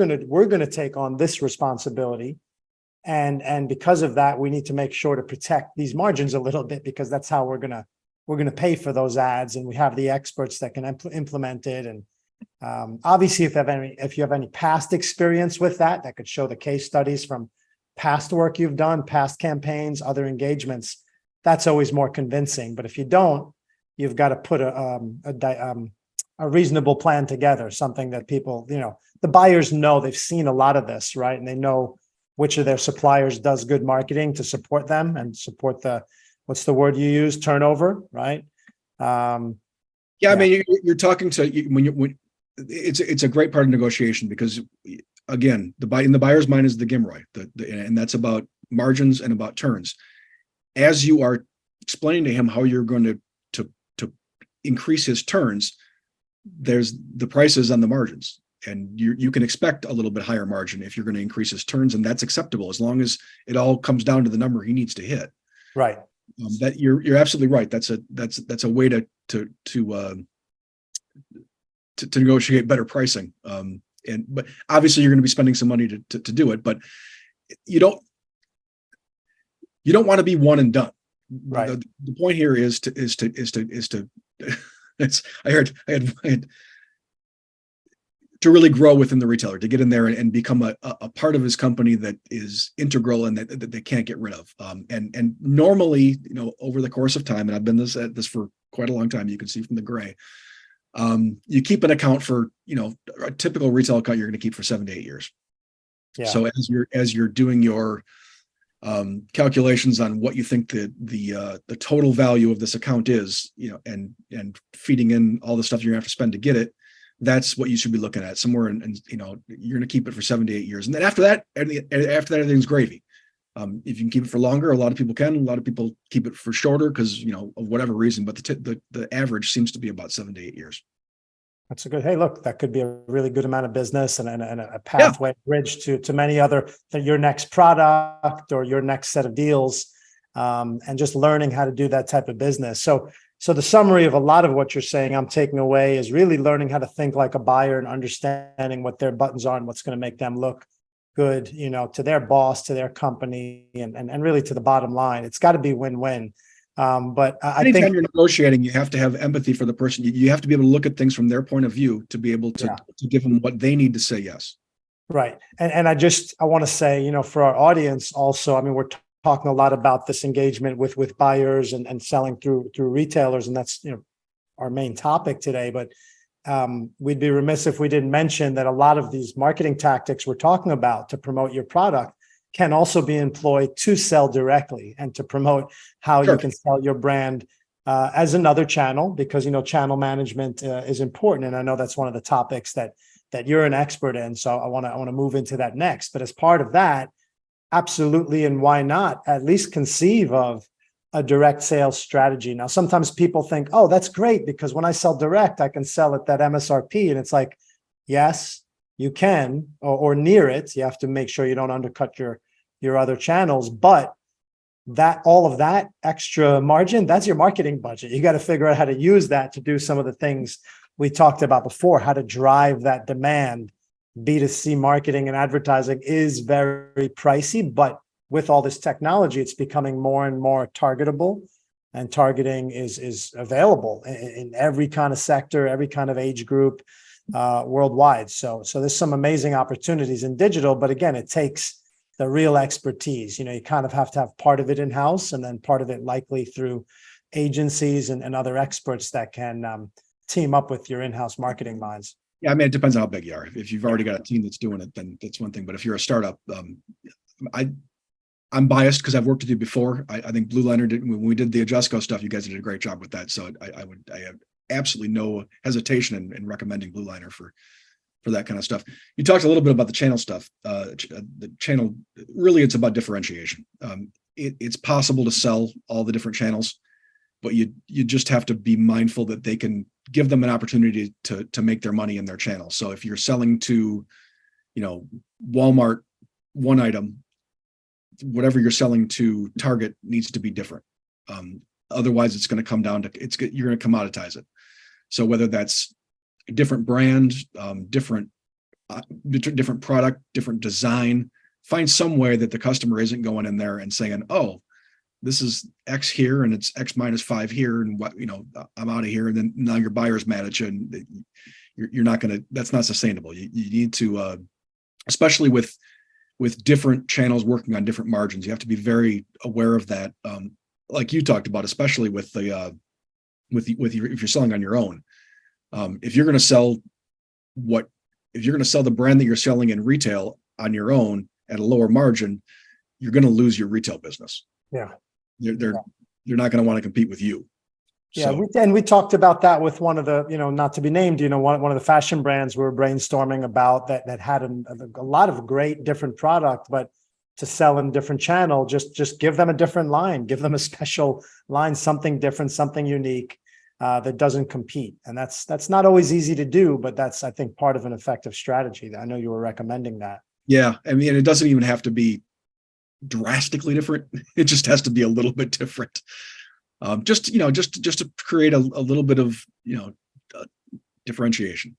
gonna take on this responsibility, and because of that, we need to make sure to protect these margins a little bit, because that's how we're gonna pay for those ads, and we have the experts that can implement it. And obviously, if you have any past experience with that could show the case studies from past work you've done, past campaigns, other engagements, that's always more convincing. But if you don't, you've got to put a reasonable plan together, something that people, the buyers know. They've seen a lot of this, right? And they know which of their suppliers does good marketing to support them and support what's the word you use? Turnover, right? I mean, you're talking to when it's a great part of negotiation, because again, in the buyer's mind is the GMROI, and that's about margins and about turns. As you are explaining to him how you're going to increase his turns, there's the prices on the margins, and you can expect a little bit higher margin if you're going to increase his turns, and that's acceptable as long as it all comes down to the number he needs to hit. Right. That you're absolutely right. That's a way to to negotiate better pricing. But obviously you're going to be spending some money to do it, but you don't want to be one and done. Right. The point here is to I had to really grow within the retailer, to get in there and become a part of his company that is integral and that they can't get rid of. And normally, over the course of time, and I've been at this for quite a long time, you can see from the gray, you keep an account for, a typical retail account you're going to keep for 7 to 8 years. Yeah. So as you're doing your calculations on what you think the total value of this account is, and feeding in all the stuff you're gonna have to spend to get it, that's what you should be looking at somewhere. And you're gonna keep it for 7 to 8 years, and then after that everything's gravy. If you can keep it for longer, a lot of people can. A lot of people keep it for shorter because of whatever reason. But the average seems to be about 7 to 8 years. That's a good, hey, look, that could be a really good amount of business and a pathway, bridge to many other, your next product or your next set of deals, and just learning how to do that type of business. So the summary of a lot of what you're saying I'm taking away is really learning how to think like a buyer and understanding what their buttons are and what's going to make them look good, to their boss, to their company, and really to the bottom line. It's got to be win-win. But I think you're negotiating, you have to have empathy for the person. You have to be able to look at things from their point of view to be able to give them what they need to say yes. Right. And I want to say, for our audience also, I mean, we're talking a lot about this engagement with buyers and selling through retailers. And that's, our main topic today. But we'd be remiss if we didn't mention that a lot of these marketing tactics we're talking about to promote your product can also be employed to sell directly and to promote how you can sell your brand as another channel, because, channel management is important. And I know that's one of the topics that you're an expert in. So I want to move into that next. But as part of that, absolutely. And why not at least conceive of a direct sales strategy? Now, sometimes people think, oh, that's great, because when I sell direct, I can sell at that MSRP. And it's like, yes, you can, or near it. You have to make sure you don't undercut your other channels, but all of that extra margin, that's your marketing budget. You got to figure out how to use that to do some of the things we talked about before, how to drive that demand. B2C marketing and advertising is very pricey, but with all this technology, it's becoming more and more targetable, and targeting is available in every kind of sector, every kind of age group, worldwide. So there's some amazing opportunities in digital, but again, it takes the real expertise. You kind of have to have part of it in-house and then part of it likely through agencies and other experts that can team up with your in-house marketing minds. Yeah, I mean, it depends on how big you are. If you've already got a team that's doing it, then that's one thing. But if you're a startup, I'm biased because I've worked with you before. I think Blue Liner did, when we did the Adjustco stuff, you guys did a great job with that. So I have absolutely no hesitation in recommending Blue Liner for that kind of stuff. You talked a little bit about the channel stuff. The channel, really, it's about differentiation. It's possible to sell all the different channels, but you just have to be mindful that they can give them an opportunity to make their money in their channel. So if you're selling to, Walmart, one item, whatever you're selling to Target needs to be different. Otherwise, it's going to come down to you're going to commoditize it. So whether that's a different brand, different product, different design, find some way that the customer isn't going in there and saying, "Oh, this is X here and it's X minus 5 here, and what I'm out of here." And then now your buyer's mad at you, and you're not going to. That's not sustainable. You need to, especially with different channels working on different margins, you have to be very aware of that. Like you talked about, especially if you're selling on your own. If you're going to sell the brand that you're selling in retail on your own at a lower margin, you're going to lose your retail business. Yeah. They're not going to want to compete with you. Yeah. So. We talked about that with one of the, not to be named, one of the fashion brands we were brainstorming about that had a lot of great different product, but to sell in a different channel, just give them a different line, give them a special line, something different, something unique. That doesn't compete. And that's not always easy to do, but that's, I think, part of an effective strategy. I know you were recommending that. Yeah. I mean, it doesn't even have to be drastically different. It just has to be a little bit different. Just to create a little bit of, differentiation.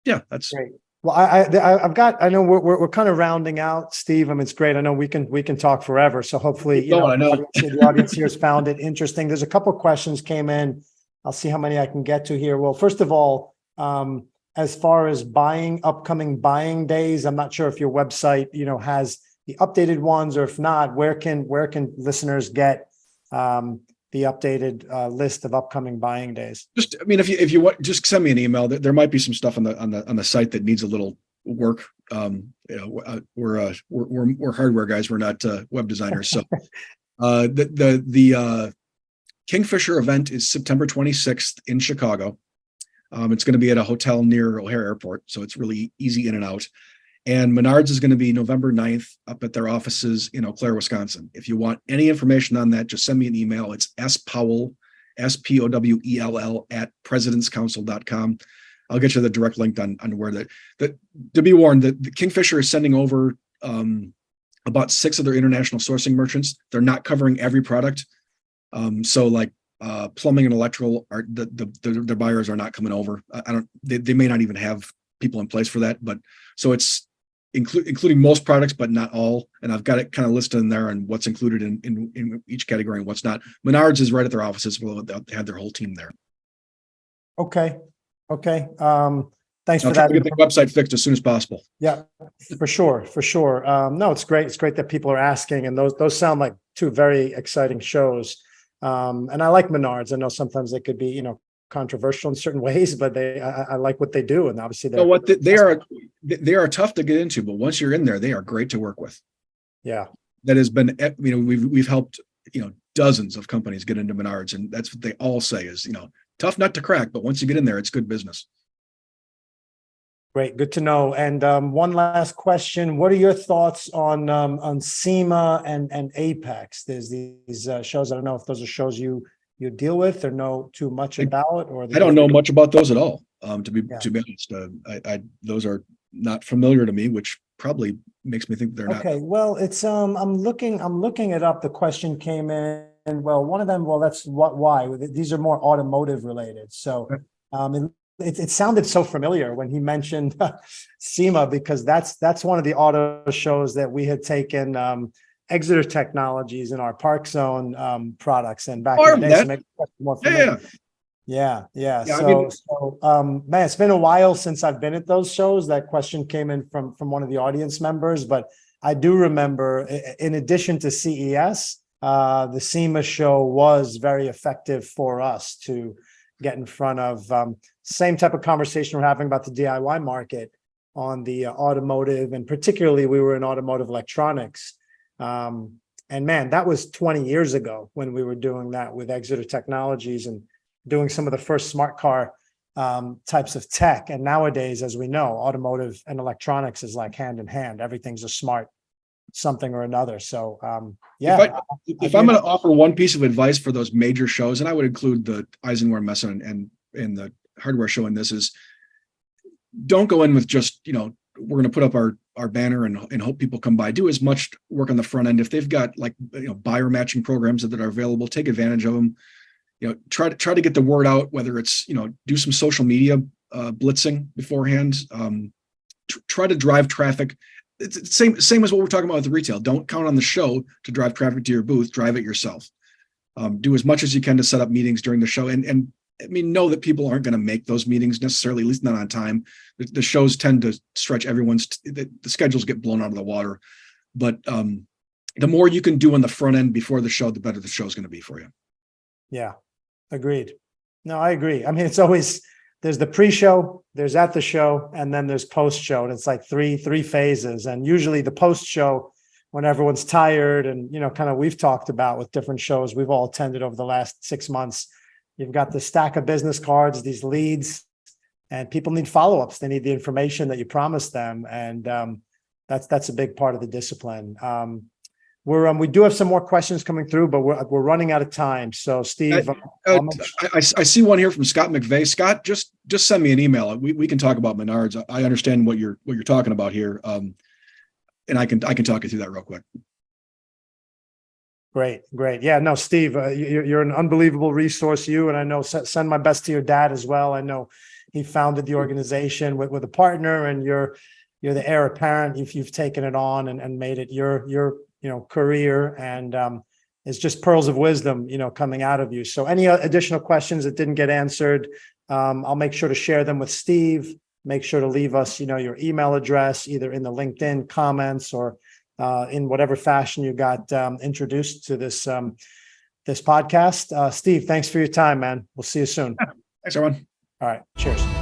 Yeah, that's Great. Well, I know we're kind of rounding out, Steve. I mean, it's great. I know we can talk forever. So hopefully, I know. the audience here has found it interesting. There's a couple of questions came in. I'll see how many I can get to here. Well, first of all, as far as upcoming buying days, I'm not sure if your website, has the updated ones, or if not, where can listeners get the updated list of upcoming buying days? Just, I mean, if you want, just send me an email. There might be some stuff on the site that needs a little work. We're hardware guys. We're not web designers. So the Kingfisher event is September 26th in Chicago. It's going to be at a hotel near O'Hare Airport, so it's really easy in and out. And Menards is going to be November 9th up at their offices in Eau Claire, Wisconsin. If you want any information on that, just send me an email. It's spowell, SPOWELL @presidentscouncil.com. I'll get you the direct link on where that to be warned that the Kingfisher is sending over about 6 of their international sourcing merchants. They're not covering every product. So like plumbing and electrical are the buyers are not coming over. They may not even have people in place for that, but so it's including most products, but not all. And I've got it kind of listed in there and what's included in each category and what's not. Menards is right at their offices. They'll have their whole team there. Okay. Thanks for I'll try that. to get the website fixed as soon as possible. Yeah, for sure. No, it's great. It's great that people are asking, and those sound like two very exciting shows. And I like Menards. I know sometimes they could be, controversial in certain ways, but I like what they do, and obviously they are tough to get into, but once you're in there, they are great to work with. Yeah, that has been, we've helped dozens of companies get into Menards, and that's what they all say is tough nut to crack, but once you get in there, it's good business. Great, good to know. And one last question: what are your thoughts on SEMA and Apex? There's these shows. I don't know if those are shows you deal with or know too much about, or I don't know much about those at all. To be honest, those are not familiar to me, which probably makes me think they're not. Okay, well, it's I'm looking it up. The question came in. Well, one of them. Well, that's why these are more automotive related. So, it sounded so familiar when he mentioned SEMA, because that's one of the auto shows that we had taken Exeter Technologies in our Park Zone products, and back in the day, so maybe more familiar. Yeah. Man, it's been a while since I've been at those shows. That question came in from one of the audience members, but I do remember, in addition to CES, the SEMA show was very effective for us to get in front of same type of conversation we're having about the DIY market on the automotive, and particularly we were in automotive electronics. And man, that was 20 years ago when we were doing that with Exeter Technologies and doing some of the first smart car types of tech. And nowadays, as we know, automotive and electronics is like hand in hand. Everything's a smart something or another. So if I'm going to offer one piece of advice for those major shows, and I would include the Eisenware Messe and the hardware show in this, is don't go in with just, we're going to put up our banner and hope people come by. Do as much work on the front end. If they've got buyer matching programs that are available, take advantage of them. Try to get the word out, whether it's, do some social media blitzing beforehand. Try to drive traffic. It's the same as what we're talking about with the retail. Don't count on the show to drive traffic to your booth. Drive it yourself. Do as much as you can to set up meetings during the show. And I mean, know that people aren't going to make those meetings necessarily, at least not on time. The shows tend to stretch the schedules get blown out of the water. But the more you can do on the front end before the show, the better the show is going to be for you. Yeah, agreed. No, I agree. I mean, it's always, there's the pre-show, there's at the show, and then there's post-show. And it's like three phases. And usually the post-show, when everyone's tired and, kind of we've talked about with different shows we've all attended over the last 6 months, you've got the stack of business cards, these leads, and people need follow-ups. They need the information that you promised them. And that's a big part of the discipline. We do have some more questions coming through, but we're running out of time. So Steve, I see one here from Scott McVeigh. Scott, just send me an email. We can talk about Menards. I understand what you're talking about here. And I can talk you through that real quick. Great. Yeah, no, Steve, you're an unbelievable resource. And I know, send my best to your dad as well. I know he founded the organization with a partner, and you're the heir apparent. You've taken it on and made it your career, and it's just pearls of wisdom, coming out of you. So any additional questions that didn't get answered, I'll make sure to share them with Steve. Make sure to leave us, your email address, either in the LinkedIn comments or in whatever fashion you got introduced to this podcast. Steve, thanks for your time, man. We'll see you soon. Thanks, everyone. All right. Cheers.